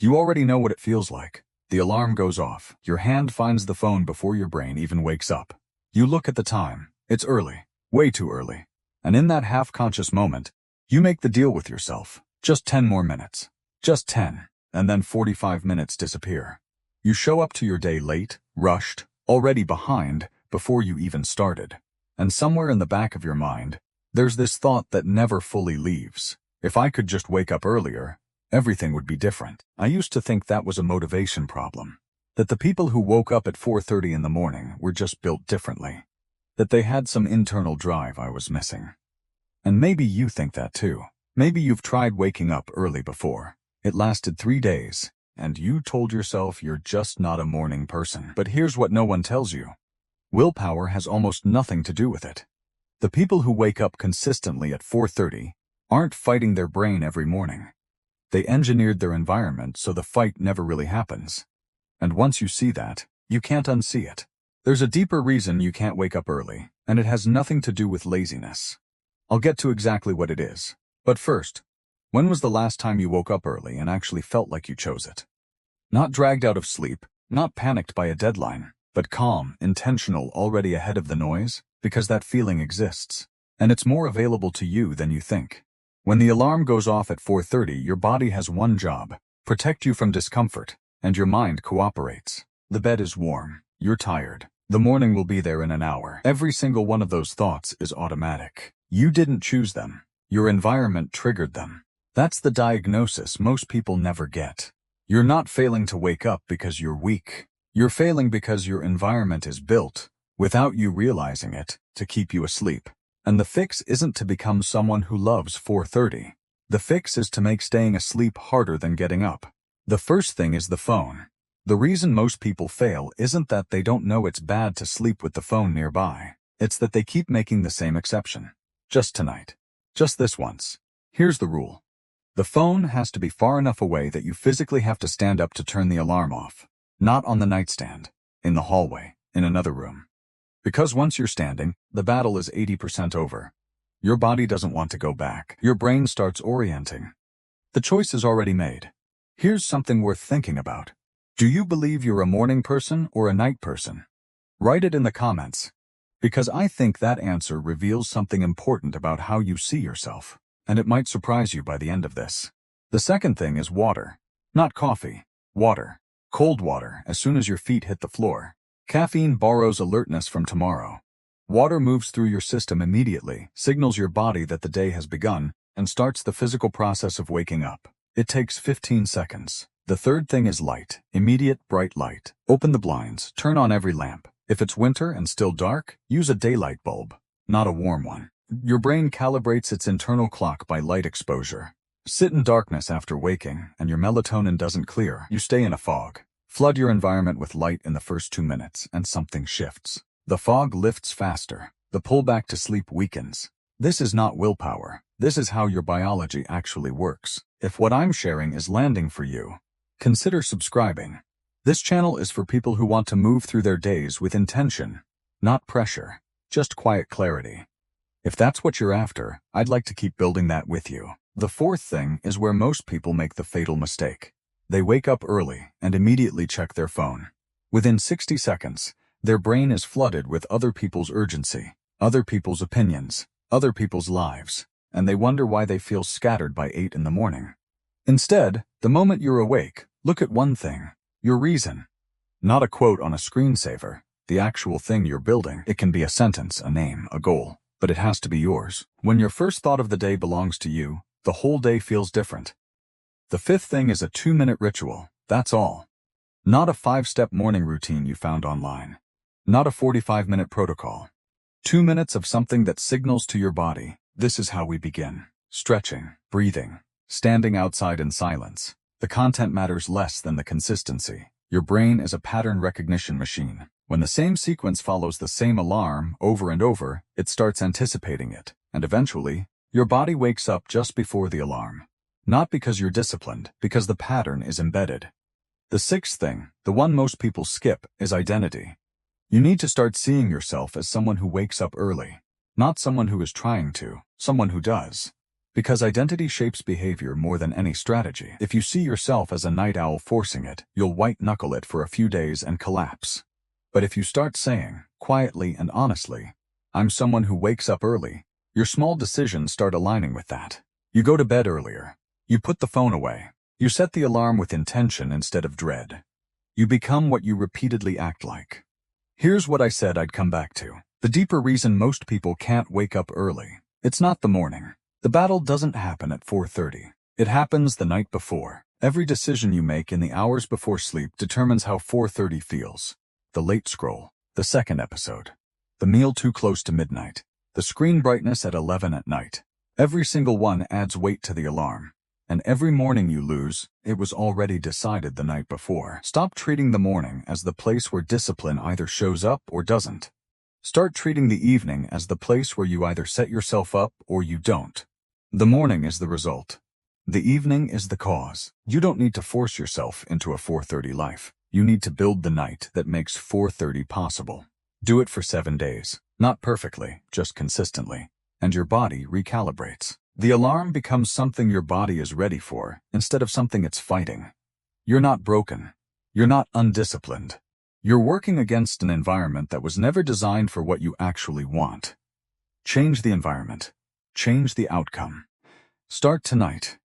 You already know what it feels like. The alarm goes off. Your hand finds the phone before your brain even wakes up. You look at the time. It's early. Way too early. And in that half-conscious moment, you make the deal with yourself. Just 10 more minutes. Just 10. And then 45 minutes disappear. You show up to your day late, rushed, already behind, before you even started. And somewhere in the back of your mind, there's this thought that never fully leaves. If I could just wake up earlier, everything would be different. I used to think that was a motivation problem. That the people who woke up at 4:30 in the morning were just built differently. That they had some internal drive I was missing. And maybe you think that too. Maybe you've tried waking up early before. It lasted 3 days, and you told yourself you're just not a morning person. But here's what no one tells you. Willpower has almost nothing to do with it. The people who wake up consistently at 4:30 aren't fighting their brain every morning. They engineered their environment so the fight never really happens. And once you see that, you can't unsee it. There's a deeper reason you can't wake up early, and it has nothing to do with laziness. I'll get to exactly what it is. But first, when was the last time you woke up early and actually felt like you chose it? Not dragged out of sleep, not panicked by a deadline, but calm, intentional, already ahead of the noise, because that feeling exists. And it's more available to you than you think. When the alarm goes off at 4:30, your body has one job: protect you from discomfort, and your mind cooperates. The bed is warm. You're tired. The morning will be there in an hour. Every single one of those thoughts is automatic. You didn't choose them. Your environment triggered them. That's the diagnosis most people never get. You're not failing to wake up because you're weak. You're failing because your environment is built, without you realizing it, to keep you asleep. And the fix isn't to become someone who loves 4:30. The fix is to make staying asleep harder than getting up. The first thing is the phone. The reason most people fail isn't that they don't know it's bad to sleep with the phone nearby. It's that they keep making the same exception. Just tonight. Just this once. Here's the rule. The phone has to be far enough away that you physically have to stand up to turn the alarm off. Not on the nightstand. In the hallway. In another room. Because once you're standing, the battle is 80% over. Your body doesn't want to go back. Your brain starts orienting. The choice is already made. Here's something worth thinking about. Do you believe you're a morning person or a night person? Write it in the comments. Because I think that answer reveals something important about how you see yourself. And it might surprise you by the end of this. The second thing is water. Not coffee. Water. Cold water as soon as your feet hit the floor. Caffeine borrows alertness from tomorrow. Water moves through your system immediately, signals your body that the day has begun, and starts the physical process of waking up. It takes 15 seconds. The third thing is light. Immediate, bright light. Open the blinds. Turn on every lamp. If it's winter and still dark, use a daylight bulb, not a warm one. Your brain calibrates its internal clock by light exposure. Sit in darkness after waking, and your melatonin doesn't clear. You stay in a fog. Flood your environment with light in the first 2 minutes, and something shifts. The fog lifts faster. The pull back to sleep weakens. This is not willpower. This is how your biology actually works. If what I'm sharing is landing for you, consider subscribing. This channel is for people who want to move through their days with intention, not pressure, just quiet clarity. If that's what you're after, I'd like to keep building that with you. The fourth thing is where most people make the fatal mistake. They wake up early and immediately check their phone. Within 60 seconds, their brain is flooded with other people's urgency, other people's opinions, other people's lives, and they wonder why they feel scattered by 8 in the morning. Instead, the moment you're awake, look at one thing. Your reason. Not a quote on a screensaver, the actual thing you're building. It can be a sentence, a name, a goal, but it has to be yours. When your first thought of the day belongs to you, the whole day feels different. The fifth thing is a 2-minute ritual, that's all. Not a 5-step morning routine you found online. Not a 45-minute protocol. 2 minutes of something that signals to your body, this is how we begin. Stretching, breathing, standing outside in silence. The content matters less than the consistency. Your brain is a pattern recognition machine. When the same sequence follows the same alarm over and over, it starts anticipating it, and eventually, your body wakes up just before the alarm. Not because you're disciplined, because the pattern is embedded. The sixth thing, the one most people skip, is identity. You need to start seeing yourself as someone who wakes up early. Not someone who is trying to, someone who does. Because identity shapes behavior more than any strategy. If you see yourself as a night owl forcing it, you'll white-knuckle it for a few days and collapse. But if you start saying, quietly and honestly, I'm someone who wakes up early, your small decisions start aligning with that. You go to bed earlier. You put the phone away. You set the alarm with intention instead of dread. You become what you repeatedly act like. Here's what I said I'd come back to. The deeper reason most people can't wake up early. It's not the morning. The battle doesn't happen at 4:30. It happens the night before. Every decision you make in the hours before sleep determines how 4:30 feels. The late scroll, the second episode, the meal too close to midnight, the screen brightness at 11 at night. Every single one adds weight to the alarm. And every morning you lose, it was already decided the night before. Stop treating the morning as the place where discipline either shows up or doesn't. Start treating the evening as the place where you either set yourself up or you don't. The morning is the result. The evening is the cause. You don't need to force yourself into a 4:30 life. You need to build the night that makes 4:30 possible. Do it for 7 days. Not perfectly, just consistently. And your body recalibrates. The alarm becomes something your body is ready for, instead of something it's fighting. You're not broken. You're not undisciplined. You're working against an environment that was never designed for what you actually want. Change the environment. Change the outcome. Start tonight.